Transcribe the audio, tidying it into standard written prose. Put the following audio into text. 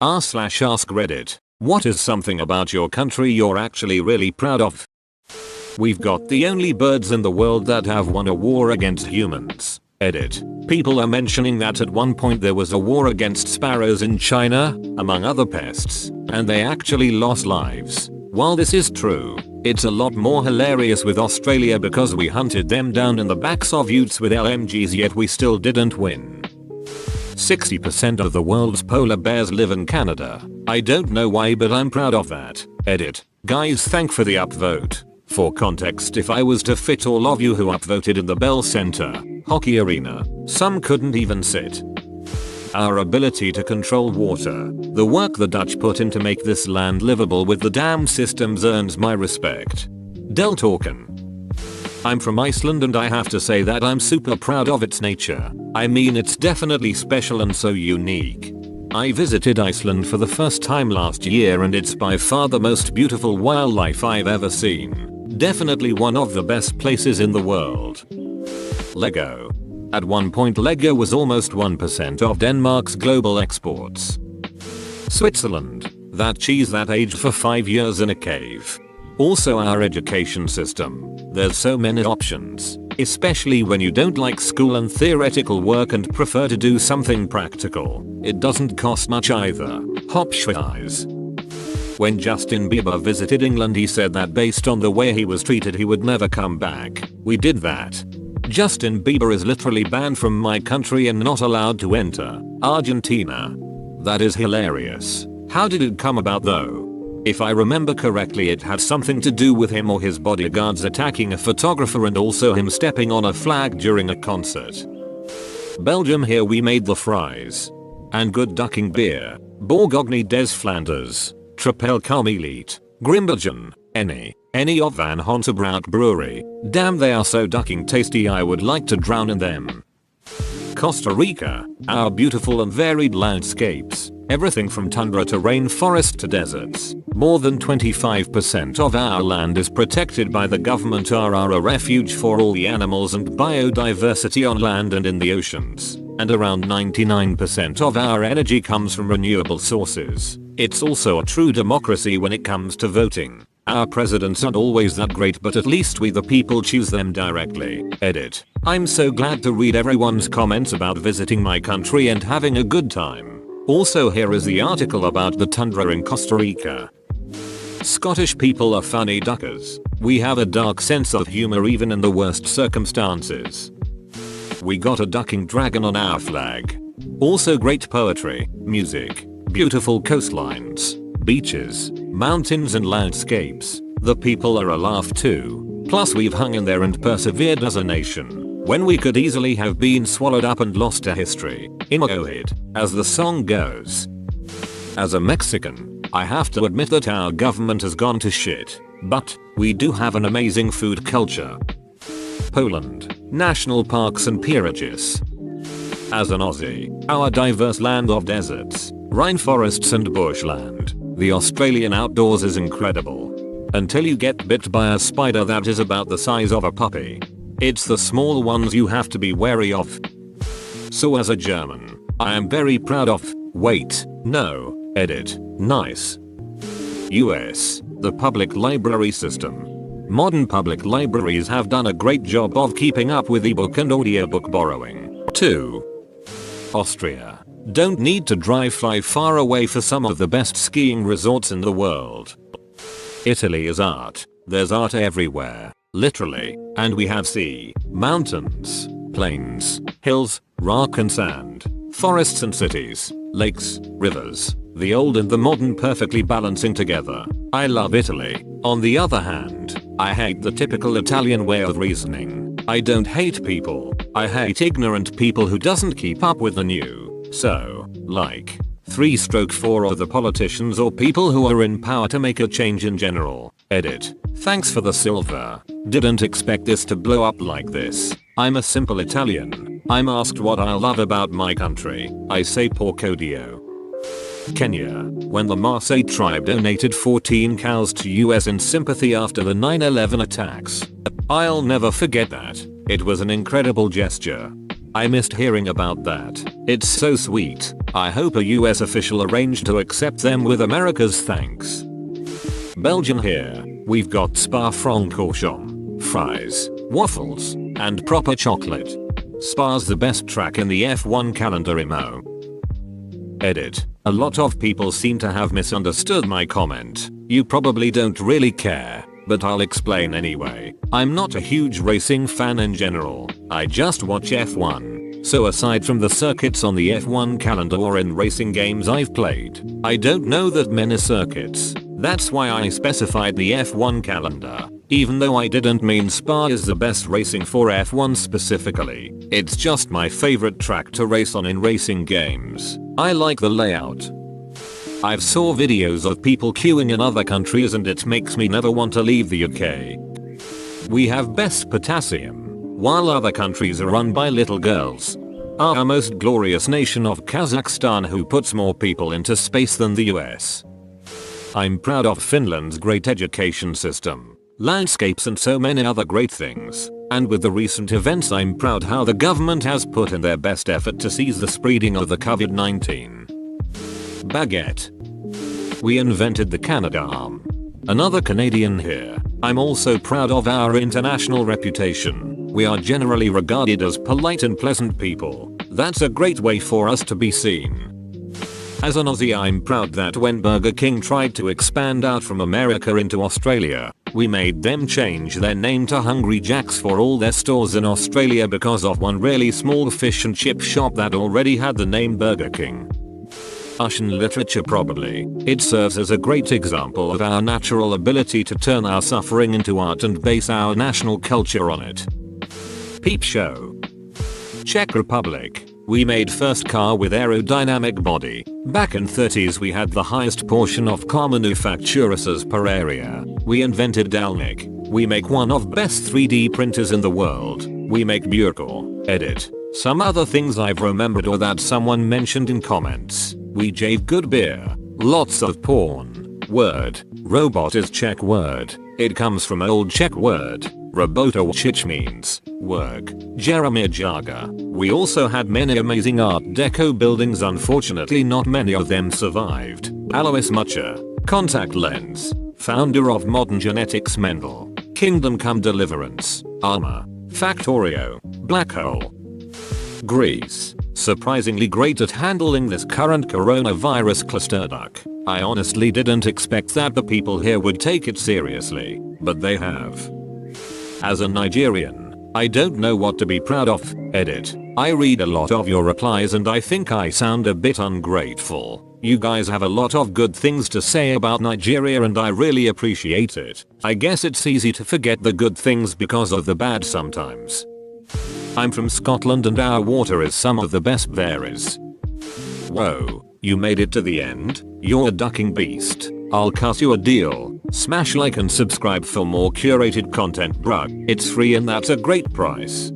r/AskReddit. What is something about your country you're actually really proud of? We've got the only birds in the world that have won a war against humans. Edit. People are mentioning that at one point there was a war against sparrows in China, among other pests, and they actually lost lives. While this is true, it's a lot more hilarious with Australia because we hunted them down in the backs of utes with LMGs, yet we still didn't win. 60% of the world's polar bears live in Canada. I don't know why, but I'm proud of that. Edit. Guys, thank for the upvote. For context, if I was to fit all of you who upvoted in the Bell Center hockey arena, some couldn't even sit. Our ability to control water, the work the Dutch put in to make this land livable with the dam systems, earns my respect. Del Torken. I'm from Iceland and I have to say that I'm super proud of its nature. I mean, it's definitely special and so unique. I visited Iceland for the first time last year and it's by far the most beautiful wildlife I've ever seen. Definitely one of the best places in the world. Lego. At one point Lego was almost 1% of Denmark's global exports. Switzerland. That cheese that aged for 5 years in a cave. Also our education system. There's so many options, especially when you don't like school and theoretical work and prefer to do something practical. It doesn't cost much either. Hop schweiz. When Justin Bieber visited England, he said that based on the way he was treated he would never come back. We did that. Justin Bieber is literally banned from my country and not allowed to enter Argentina. That is hilarious. How did it come about though? If I remember correctly, it had something to do with him or his bodyguards attacking a photographer and also him stepping on a flag during a concert. Belgium. Here we made the fries. And good ducking beer. Bourgogne des Flanders. Trapel Carmelite. Grimbergen. Any of Van Honterbrout Brewery. Damn, they are so ducking tasty, I would like to drown in them. Costa Rica. Our beautiful and varied landscapes. Everything from tundra to rainforest to deserts. More than 25% of our land is protected by the government or are a refuge for all the animals and biodiversity on land and in the oceans. And around 99% of our energy comes from renewable sources. It's also a true democracy when it comes to voting. Our presidents aren't always that great, but at least we the people choose them directly. Edit. I'm so glad to read everyone's comments about visiting my country and having a good time. Also, here is the article about the tundra in Costa Rica. Scottish people are funny duckers. We have a dark sense of humor even in the worst circumstances. We got a ducking dragon on our flag. Also great poetry, music, beautiful coastlines, beaches, mountains and landscapes. The people are a laugh too. Plus we've hung in there and persevered as a nation when we could easily have been swallowed up and lost to history. Imogohid, as the song goes. As a Mexican, I have to admit that our government has gone to shit, but we do have an amazing food culture. Poland, national parks and peerages. As an Aussie, our diverse land of deserts, rainforests and bushland. The Australian outdoors is incredible. Until you get bit by a spider that is about the size of a puppy. It's the small ones you have to be wary of. So as a German, I am very proud of, nice. US, the public library system. Modern public libraries have done a great job of keeping up with ebook and audiobook borrowing. 2. Austria. Don't need to fly far away for some of the best skiing resorts in the world. Italy is art. There's art everywhere, literally, and we have sea, mountains, plains, hills, rock and sand, forests and cities, lakes, rivers, the old and the modern perfectly balancing together. I love Italy. On the other hand, I hate the typical Italian way of reasoning. I don't hate people. I hate ignorant people who doesn't keep up with the new. So, like, 3/4 of the politicians or people who are in power to make a change in general. Edit. Thanks for the silver. Didn't expect this to blow up like this. I'm a simple Italian. I'm asked what I love about my country. I say porco dio. Kenya. When the Maasai tribe donated 14 cows to US in sympathy after the 9/11 attacks. I'll never forget that. It was an incredible gesture. I missed hearing about that. It's so sweet. I hope a US official arranged to accept them with America's thanks. Belgian here. We've got Spa-Francorchamps, fries, waffles, and proper chocolate. Spa's the best track in the F1 calendar emo. Edit. A lot of people seem to have misunderstood my comment. You probably don't really care, but I'll explain anyway. I'm not a huge racing fan in general. I just watch F1. So aside from the circuits on the F1 calendar or in racing games I've played, I don't know that many circuits. That's why I specified the F1 calendar. Even though I didn't mean Spa is the best racing for F1 specifically. It's just my favorite track to race on in racing games. I like the layout. I've saw videos of people queuing in other countries and it makes me never want to leave the UK. We have best potassium, while other countries are run by little girls. Our most glorious nation of Kazakhstan who puts more people into space than the US. I'm proud of Finland's great education system, landscapes and so many other great things. And with the recent events I'm proud how the government has put in their best effort to seize the spreading of the COVID-19. Baguette. We invented the Canada arm. Another Canadian here. I'm also proud of our international reputation. We are generally regarded as polite and pleasant people. That's a great way for us to be seen. As an Aussie I'm proud that when Burger King tried to expand out from America into Australia, we made them change their name to Hungry Jack's for all their stores in Australia because of one really small fish and chip shop that already had the name Burger King. Russian literature probably. It serves as a great example of our natural ability to turn our suffering into art and base our national culture on it. Peep show. Czech Republic. We made first car with aerodynamic body. Back in 30s we had the highest portion of car manufacturers per area. We invented Dalnik. We make one of best 3D printers in the world. We make Burko. Edit. Some other things I've remembered or that someone mentioned in comments. We jave good beer. Lots of porn. Word. Robot is Czech word. It comes from old Czech word. Robota which means work. Jeremy Jaga. We also had many amazing art deco buildings, unfortunately not many of them survived. Alois Mucha. Contact Lens. Founder of modern genetics Mendel. Kingdom Come Deliverance. Armor. Factorio. Black Hole. Greece. Surprisingly great at handling this current coronavirus clusterfuck. I honestly didn't expect that the people here would take it seriously, but they have. As a Nigerian, I don't know what to be proud of. Edit. I read a lot of your replies and I think I sound a bit ungrateful. You guys have a lot of good things to say about Nigeria and I really appreciate it. I guess it's easy to forget the good things because of the bad sometimes. I'm from Scotland and our water is some of the best there is. Whoa, you made it to the end? You're a ducking beast. I'll cut you a deal. Smash like and subscribe for more curated content bruh. It's free and that's a great price.